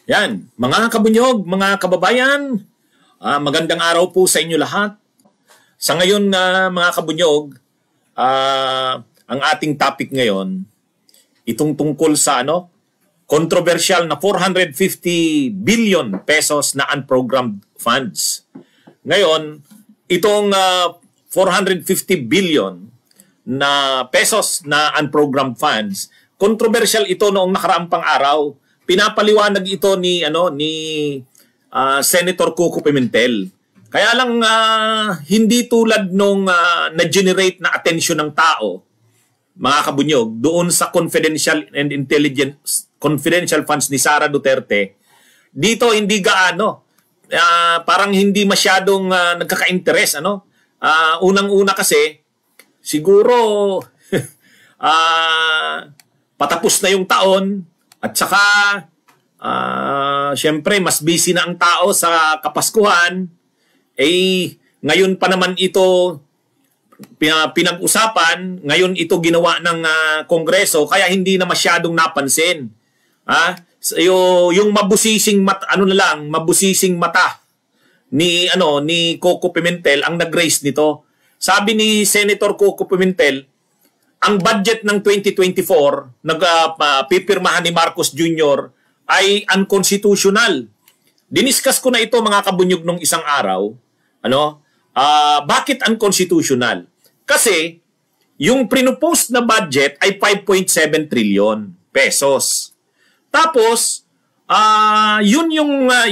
Yan, mga kabunyog, mga kababayan, magandang araw po sa inyo lahat. Sa ngayon, mga kabunyog, ang ating topic ngayon, itong tungkol sa controversial na 450 billion pesos na unprogrammed funds. Ngayon, itong 450 billion na pesos na unprogrammed funds, controversial ito noong nakaraang pang-araw. Pinapaliwanag ito ni Senator Coco Pimentel. Kaya lang hindi tulad nung na-generate na attention ng tao, mga kabunyog, doon sa confidential funds ni Sara Duterte. Dito hindi gaano. Parang hindi masyadong nagkaka-interest. Unang-una kasi, siguro patapos na yung taon. At saka, syempre, mas busy na ang tao sa Kapaskuhan. Ngayon pa naman ito pinag-usapan. Ngayon ito ginawa ng Kongreso, kaya hindi na masyadong napansin. Yung mabusising mata ni Coco Pimentel ang nag-raise nito. Sabi ni Senator Coco Pimentel, ang budget ng 2024 pipirmahan ni Marcos Jr. ay unconstitutional. Diniscuss ko na ito, mga kabunyog, nung isang araw. Bakit unconstitutional? Kasi yung prinopose na budget ay 5.7 trillion pesos. Tapos yun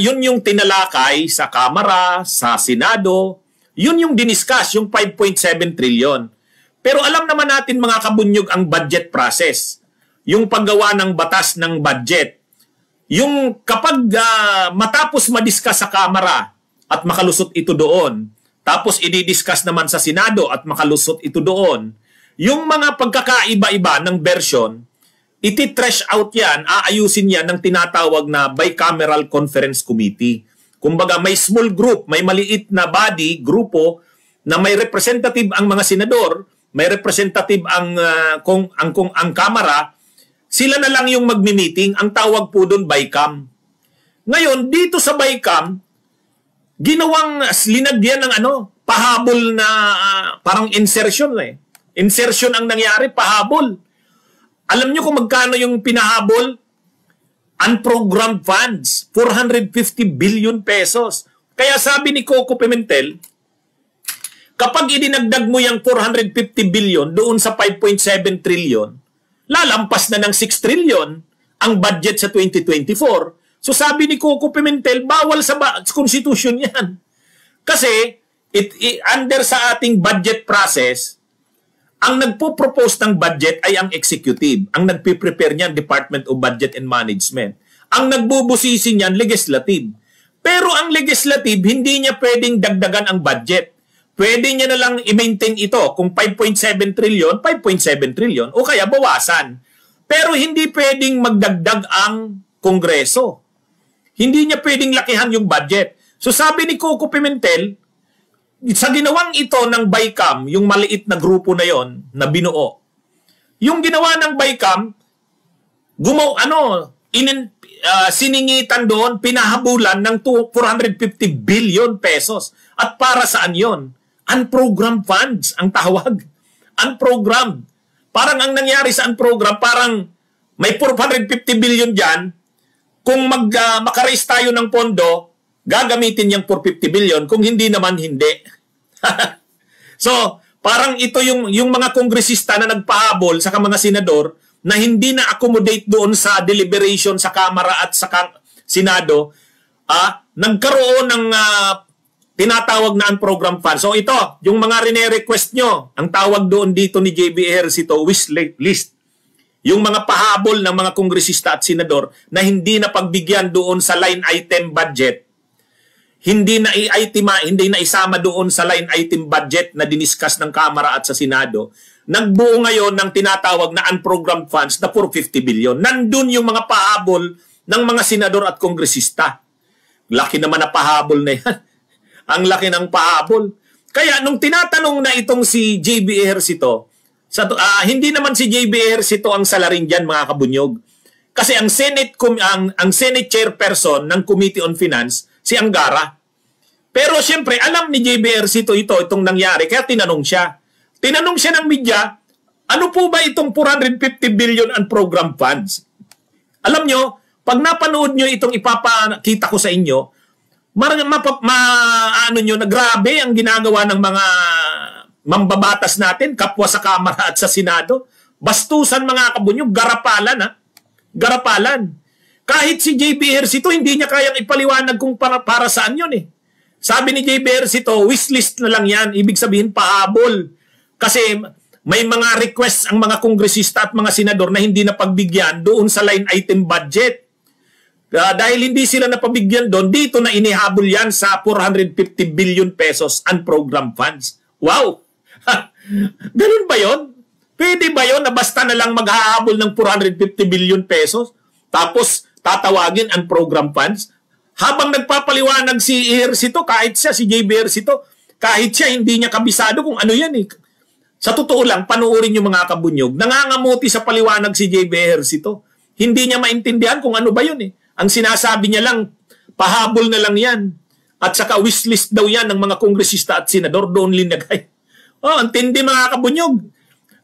yung tinalakay sa Kamara, sa Senado, yun yung diniscuss, yung 5.7 trillion. Pero alam naman natin, mga kabunyog, ang budget process. Yung paggawa ng batas ng budget. Yung kapag matapos madiscuss sa Kamara at makalusot ito doon, tapos i-discuss naman sa Senado at makalusot ito doon, yung mga pagkakaiba-iba ng version, iti-trash out yan, aayusin yan ng tinatawag na Bicameral Conference Committee. Kumbaga, may small group, may maliit na body, grupo, na may representative ang mga senador, may representative ang Kamara, sila na lang yung magmi-meeting. Ang tawag po doon BICAM. Ngayon, dito sa BICAM, ginawang linagyan ng pahabol na parang insertion Insertion ang nangyari, pahabol. Alam nyo kung magkano yung pinahabol? Unprogrammed funds, 450 billion pesos. Kaya sabi ni Coco Pimentel, kapag idinagdag mo yung 450 billion doon sa 5.7 trillion, lalampas na ng 6 trillion ang budget sa 2024. So sabi ni Coco Pimentel, bawal sa Constitution yan. Kasi under sa ating budget process, ang nagpo-propose ng budget ay ang executive. Ang nagpe-prepare niyan, Department of Budget and Management. Ang nagbubusisi niyan, legislative. Pero ang legislative, hindi niya pwedeng dagdagan ang budget. Pwede niya na lang i-maintain ito. Kung 5.7 trillion, 5.7 trillion. O kaya bawasan. Pero hindi pwedeng magdagdag ang Kongreso. Hindi niya pwedeng lakihan yung budget. So sabi ni Coco Pimentel, sa ginawang ito ng BICAM, yung maliit na grupo na yon na binuo, yung ginawa ng BICAM, siningitan doon, pinahabulan ng 450 billion pesos. At para saan yon? Unprogrammed funds ang tawag. Unprogrammed. Parang ang nangyari sa unprogrammed, parang may 450 billion dyan. Kung makaraise tayo ng pondo, gagamitin yung 450 billion. Kung hindi naman, hindi. So, parang ito yung mga kongresista na nagpahabol sa mga senador na hindi na accommodate doon sa deliberation sa Kamara at sa Senado, nagkaroon ng tinatawag na unprogrammed funds. So ito, yung mga rene-request nyo, ang tawag doon dito ni JB Ejercito, wish list. Yung mga pahabol ng mga kongresista at senador na hindi na pagbigyan doon sa line item budget, hindi na isama doon sa line item budget na diniscuss ng Kamara at sa Senado, nagbuo ngayon ng tinatawag na unprogrammed funds na 450 billion. Nandun yung mga pahabol ng mga senador at kongresista. Laki naman na pahabol na yan. Ang laki ng pahabol. Kaya nung tinatanong na itong si JB Ejercito, hindi naman si JB Ejercito ang salarin dyan, mga kabunyog. Kasi ang Senate chairperson ng Committee on Finance, si Angara. Pero siyempre, alam ni JBRC itong nangyari, kaya tinanong siya. Tinanong siya ng media, ano po ba itong 450 billion unprogrammed funds? Alam nyo, pag napanood nyo itong ipapakita ko sa inyo, grabe ang ginagawa ng mga mambabatas natin, kapwa sa Kamara at sa Senado. Bastusan mga kabunyog, garapalan ha. Garapalan. Kahit si JBRC hindi niya kayang ipaliwanag kung para saan yun eh. Sabi ni JBRC wishlist na lang yan. Ibig sabihin pahabol. Kasi may mga requests ang mga kongresista at mga senador na hindi napagbigyan doon sa line item budget. Dahil hindi sila napabigyan doon, dito na inihabol yan sa 450 billion pesos unprogrammed funds. Wow! Ganun ba yon? Pwede ba yon na basta na lang maghahabol ng 450 billion pesos tapos tatawagin unprogrammed funds? Habang nagpapaliwanag si Ejercito, kahit siya, si JBRC kahit siya, hindi niya kabisado kung ano yan eh. Sa totoo lang, panuorin yung mga kabunyog, nangangamuti sa paliwanag si JBRC Hindi niya maintindihan kung ano ba yun eh. Ang sinasabi niya lang, pahabol na lang yan. At saka wishlist daw yan ng mga kongresista at senador, doon linagay. Ang tindi mga kabunyog.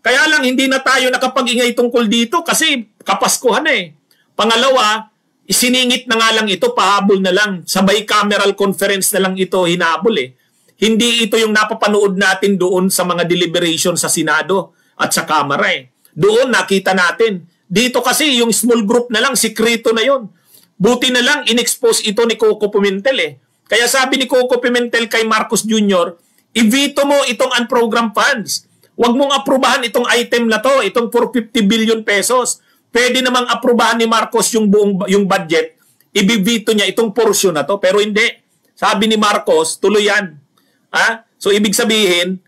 Kaya lang, hindi na tayo nakapag-ingay tungkol dito kasi kapaskuhan na eh. Pangalawa, isiningit na nga lang ito, pahabol na lang. Sa bicameral conference na lang ito hinabol eh. Hindi ito yung napapanood natin doon sa mga deliberation sa Senado at sa Kamara eh. Doon nakita natin. Dito kasi yung small group na lang, sikreto na yon. Buti na lang, in-expose ito ni Coco Pimentel eh. Kaya sabi ni Coco Pimentel kay Marcos Jr., i-veto mo itong unprogrammed funds. Huwag mong aprubahan itong item na to, itong 450 billion pesos. Pwede namang aprubahan ni Marcos yung budget, i-veto niya itong portion na to, pero hindi. Sabi ni Marcos, tuloy yan. So ibig sabihin,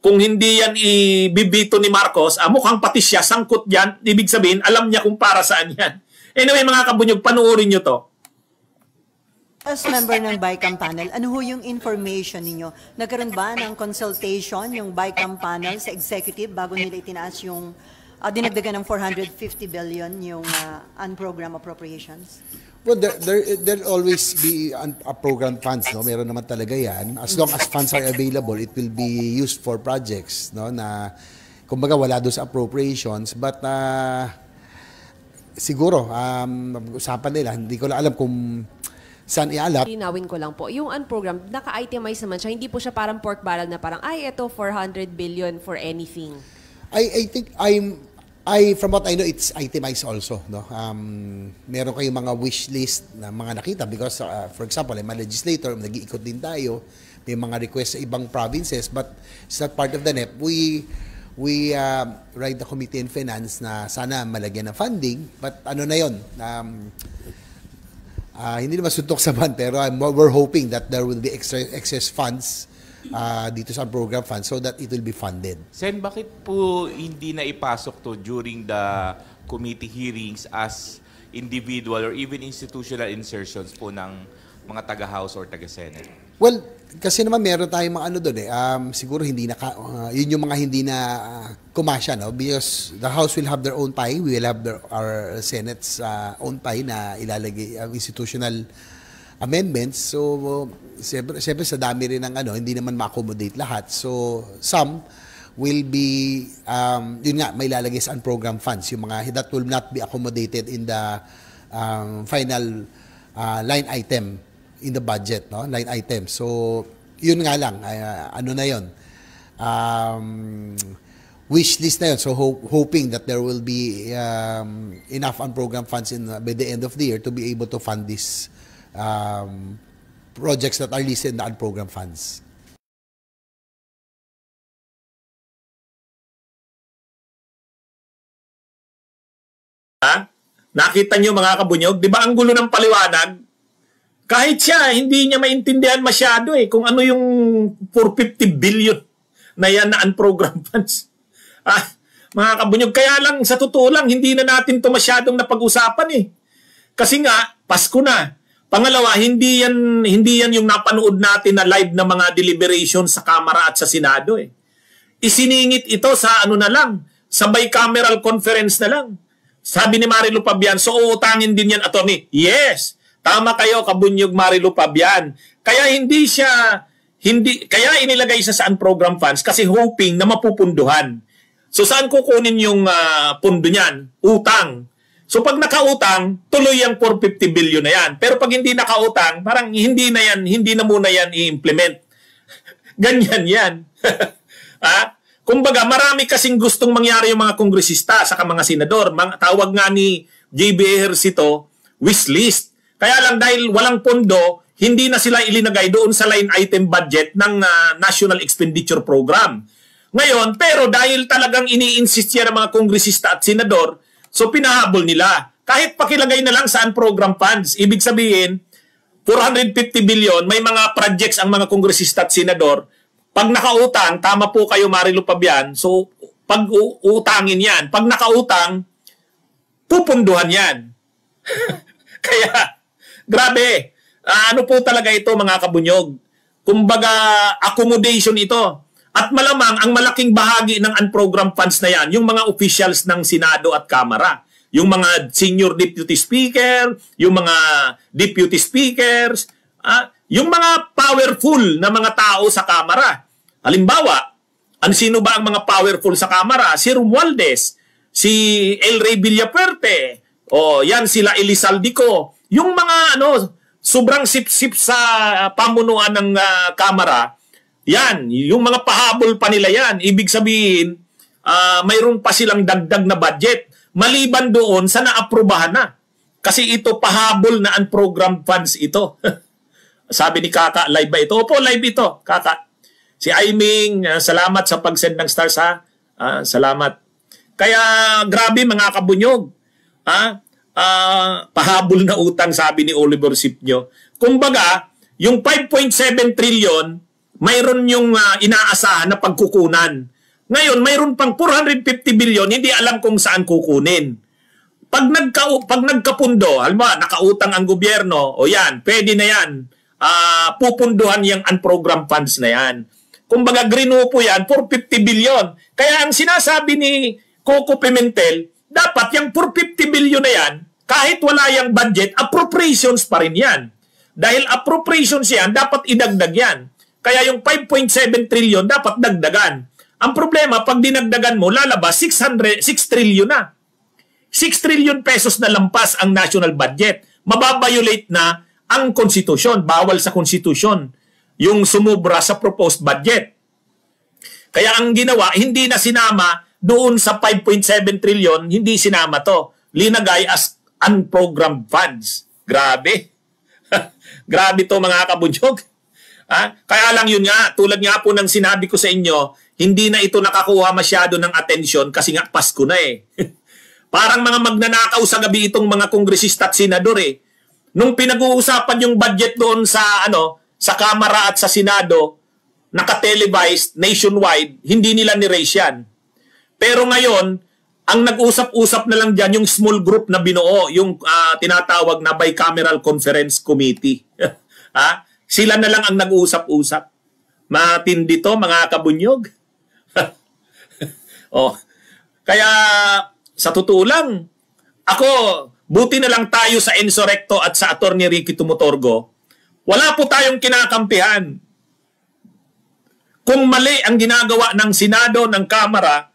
kung hindi yan i-veto ni Marcos, mukhang pati siya sangkot yan, ibig sabihin, alam niya kung para saan yan. Anyway mga kabunyog, panuorin nyo to. As member ng BICAM panel, ano ho yung information ninyo? Nagkaroon ba ng consultation yung BICAM panel sa executive bago nila itinaas yung dinagdagan ng 450 billion yung unprogrammed appropriations? Well, there'll always be program funds, no? Meron naman talaga yan. As long as funds are available, it will be used for projects, no? Na, kumbaga, wala doon sa appropriations. But, siguro, usapan nila, hindi ko lang alam kung saan ialap. Linawin ko lang po, yung unprogrammed, naka-itemize naman siya. Hindi po siya parang pork barrel na parang, ito 400 billion for anything. I think from what I know, it's itemized also. No? Meron kayong mga wish list na mga nakita because, for example, mga legislator, nag-iikot din tayo, may mga request sa ibang provinces, but it's not part of the NEP. We write the Committee on Finance na sana malagyan ng funding, but ano na yun? Hindi naman suntok sa ban, pero we're hoping that there will be excess funds dito sa program funds so that it will be funded. Sen, bakit po hindi na ipasok to during the committee hearings as individual or even institutional insertions po ng mga taga-House or taga-Senate? Well, kasi naman meron tayong mga ano doon eh. Siguro hindi na, yun yung mga hindi na kumasya, no? Because the House will have their own pie, we will have our Senate's own pie na ilalagay institutional amendments. So, siyempre sa dami rin ng ano, hindi naman ma-accommodate lahat. So, some will be, yun nga, may ilalagay sa unprogrammed funds. Yung mga that will not be accommodated in the final line item in the budget, no? Line item. So, yun nga lang, ano na yun? Wish list na yun. So, hoping that there will be enough unprogrammed funds by the end of the year to be able to fund these projects that are listed in the unprogrammed funds. Nakita nyo mga kabunyog, di ba ang gulo ng paliwanag? Kahit siya, hindi niya maintindihan masyado kung ano yung 450 billion na yan na unprogrammed funds. Mga kabunyog, kaya lang sa totoo lang, hindi na natin to masyadong napag-usapan Kasi nga, Pasko na. Pangalawa, hindi yan yung napanood natin na live na mga deliberation sa Kamara at sa Senado Isiningit ito sa ano na lang, sa bicameral conference na lang. Sabi ni Marilu Pabian, so uutangin din yan, attorney. Yes, tama kayo, kabunyog Marilu Pabian. Kaya kaya inilagay sa program funds kasi hoping na mapupunduhan. So saan kukunin yung pundo niyan? Utang. So pag nakautang, tuloy yung 450 billion na yan. Pero pag hindi nakautang, parang hindi na muna yan i-implement. Ganyan yan. Kumbaga, marami kasing gustong mangyari yung mga kongresista saka mga senador. Tawag nga ni JB Ejercito, wishlist. Kaya lang dahil walang pondo, hindi na sila ilinagay doon sa line item budget ng National Expenditure Program. Ngayon, pero dahil talagang ini-insist yan ng mga kongresista at senador, so pinahabol nila. Kahit pakilagay na lang saan program funds. Ibig sabihin, 450 billion, may mga projects ang mga kongresista at senador. Pag nakautang, tama po kayo Marilu Pabian, so pag utangin yan. Pag nakautang, pupunduhan yan. Kaya, grabe. Ano po talaga ito mga kabunyog? Kumbaga, accommodation ito. At malamang ang malaking bahagi ng unprogrammed funds na yan, yung mga officials ng Senado at Kamara, yung mga senior deputy speaker, yung mga deputy speakers, yung mga powerful na mga tao sa Kamara. Halimbawa, sino ba ang mga powerful sa Kamara? Si Romualdez, si El Rey Villapuerte, yan sila Elizaldico, yung mga sobrang sip-sip sa pamunuan ng Kamara. Yan, yung mga pahabol pa nila yan. Ibig sabihin, mayroon pa silang dagdag na budget. Maliban doon sa naaprubahan na. Kasi ito, pahabol na unprogrammed funds ito. Sabi ni Kaka, live ba ito? Opo, live ito, Kaka. Si Aiming, salamat sa pag-send ng stars ha. Salamat. Kaya, grabe mga kabunyog. Pahabol na utang, sabi ni Oliver Sipnyo. Kumbaga, yung 5.7 trillion, mayroon yung inaasahan na pagkukunan. Ngayon, mayroon pang 450 billion, hindi alam kung saan kukunin. Pag nagkapundo, halimbawa, nakautang ang gobyerno, o yan, pwede na yan. Pupunduhan yung unprogrammed funds na yan. Kumbaga, grinupo yan, 450 billion. Kaya ang sinasabi ni Coco Pimentel, dapat yung 450 billion na yan, kahit wala yung budget, appropriations pa rin yan. Dahil appropriations yan, dapat idagdag yan. Kaya yung 5.7 trillion dapat dagdagan. Ang problema, pag dinagdagan mo, lalabas 6 trillion na. 6 trillion pesos na lampas ang national budget. Mababiolate na ang konstitusyon. Bawal sa konstitusyon yung sumubra sa proposed budget. Kaya ang ginawa, hindi na sinama doon sa 5.7 trillion, hindi sinama to. Linagay as unprogrammed funds. Grabe. Grabe to mga kabunyog. Kaya lang yun nga, tulad nga po ng sinabi ko sa inyo, hindi na ito nakakuha masyado ng atensyon kasi nga Pasko na eh. Parang mga magnanakaw sa gabi itong mga kongresista at senador eh. Nung pinag-uusapan yung budget doon sa sa Kamara at sa Senado, naka-televised nationwide, hindi nila ni-raise yan. Pero ngayon, ang nag-usap-usap na lang dyan yung small group na binuo, yung tinatawag na Bicameral Conference Committee. Sila na lang ang nag-uusap-usap. Matindi to, mga kabunyog. Kaya, sa totoo lang, ako, buti na lang tayo sa Enzo Recto at sa Attorney Ricky Tumutorgo, wala po tayong kinakampihan. Kung mali ang ginagawa ng Senado, ng Kamara,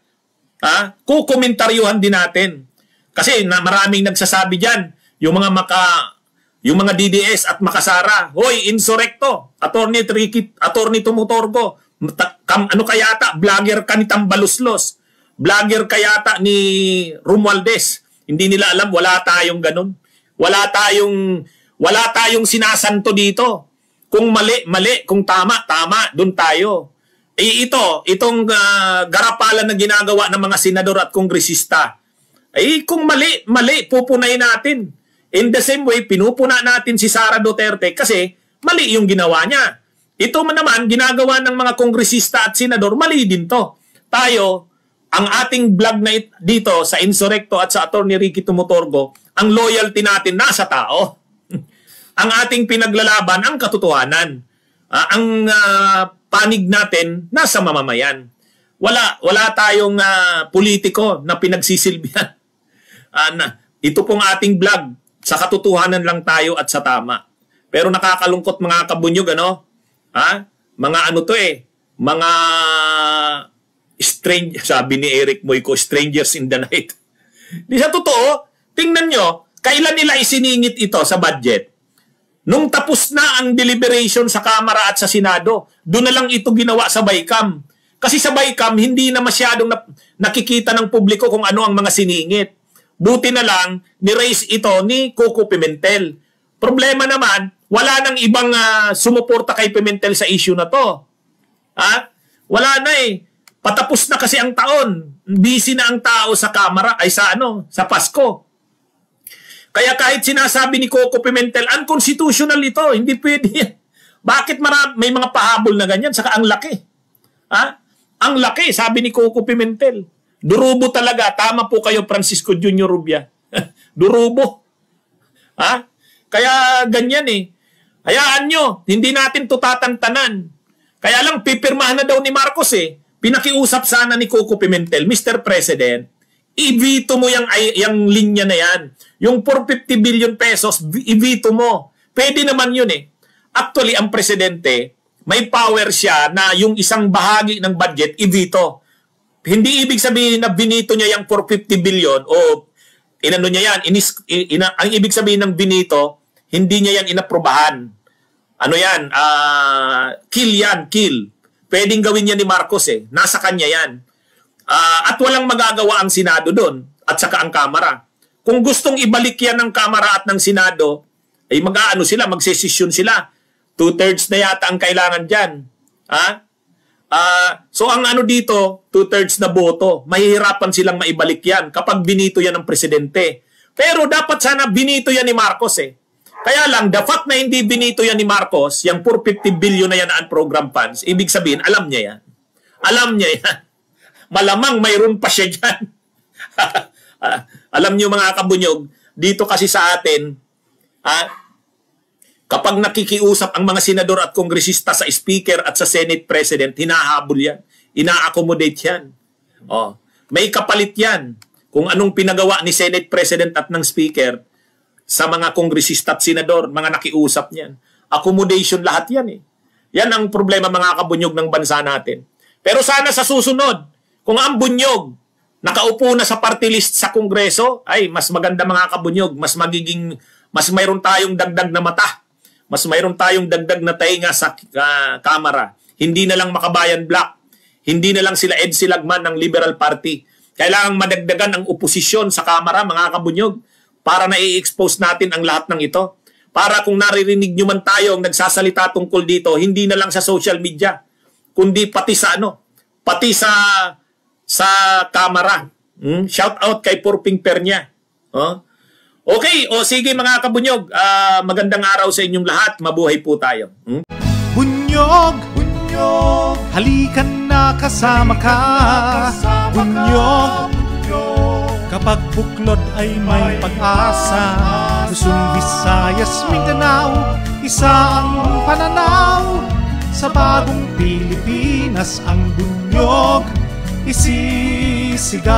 kukomentaryuhan din natin. Kasi maraming nagsasabi dyan, yung mga DDS at Makasara, hoy, insurrecto, Attorney Tumutorgo, ano kayata, vlogger ka ni Tambaluslos, vlogger kayata ni Romualdez, hindi nila alam, wala tayong ganun. Wala tayong sinasanto dito. Kung mali, mali, kung tama, tama, dun tayo. Itong garapalan na ginagawa ng mga senador at kongresista, kung mali, mali, pupunayin natin. In the same way, pinupuna natin si Sara Duterte kasi mali yung ginawa niya. Ito naman, ginagawa ng mga kongresista at senador, mali din to. Tayo, ang ating vlog na dito sa Insurrecto at sa Attorney Ricky Tumutorgo, ang loyalty natin nasa tao. Ang ating pinaglalaban, ang katotohanan. Ang panig natin nasa mamamayan. Wala tayong politiko na pinagsisilbihan. ito pong ating vlog, sa katotohanan lang tayo at sa tama. Pero nakakalungkot mga kabunyog, ano? Mga ano to mga strange, sabi ni Eric Moico, strangers in the night. Di sa totoo, tingnan nyo, kailan nila isiningit ito sa budget? Nung tapos na ang deliberation sa Kamara at sa Senado, doon na lang ito ginawa sa BICAM. Kasi sa BICAM, hindi na masyadong nakikita ng publiko kung ano ang mga siningit. Buti na lang, ni-raise ito ni Coco Pimentel. Problema naman, wala nang ibang sumuporta kay Pimentel sa issue na to. Wala na Patapos na kasi ang taon. Busy na ang tao sa Kamara, sa Pasko. Kaya kahit sinasabi ni Coco Pimentel, unconstitutional ito, hindi pwede. Bakit may mga pahabol na ganyan? Saka ang laki. Ang laki, sabi ni Coco Pimentel. Durubo talaga. Tama po kayo, Francisco Junior Rubia. Durubo. Kaya ganyan Hayaan nyo, hindi natin to tatantanan. Kaya lang, pipirmahan na daw ni Marcos Pinakiusap sana ni Coco Pimentel, Mr. President, i-veto mo yung linya na yan. Yung 450 billion pesos, i-veto mo. Pwede naman yun Actually, ang presidente, may power siya na yung isang bahagi ng budget, i-veto. Hindi ibig sabihin na binito niya yung 450 billion o inano niya yan. Ang ibig sabihin ng binito, hindi niya yan inaprobahan. Ano yan? Kill yan, kill. Pwedeng gawin niya ni Marcos Nasa kanya yan. At walang magagawa ang Senado doon at saka ang Kamara. Kung gustong ibalik yan ng Kamara at ng Senado, ay magsesesyon sila. 2/3 na yata ang kailangan dyan. So ang dito, 2/3 na boto, mahihirapan silang maibalik yan kapag binito yan ng presidente. Pero dapat sana binito yan ni Marcos Kaya lang, the fact na hindi binito yan ni Marcos, yung 450 billion na yan na program funds, ibig sabihin, alam niya yan. Alam niya yan. Malamang mayroon pa siya dyan. Alam niyo mga kabunyog, dito kasi sa atin, kapag nakikiusap ang mga senador at kongresista sa speaker at sa Senate President, hinahabol yan. Ina-accommodate yan. May kapalit yan. Kung anong pinagawa ni Senate President at ng speaker, sa mga kongresista at senador, mga nakiusap niyan. Accommodation lahat yan Yan ang problema mga kabunyog ng bansa natin. Pero sana sa susunod, kung ang bunyog nakaupo na sa party list sa Kongreso, ay mas maganda mga kabunyog, mas mayroon tayong dagdag na mata, mas mayroon tayong dagdag na tainga sa Kamara. Hindi na lang Makabayan Black, hindi na lang sila Ed Silagman ng Liberal Party. Kailangang madagdagan ang oposisyon sa Kamara mga kabunyog, para na-i-expose natin ang lahat ng ito. Para kung naririnig nyo man tayo ang nagsasalita tungkol dito, hindi na lang sa social media, kundi pati sa Kamara. Shout out kay Porping Pernia. Okay, sige mga kabunyog, magandang araw sa inyong lahat. Mabuhay po tayo. Bunyog, bunyog, halikan na kasama ka. Bunyog, kapag buklod ay may pag-asa. Luzon, Visayas, Mindanao, isa ang pananaw. Sa bagong Pilipinas ang bunyog isisigaw.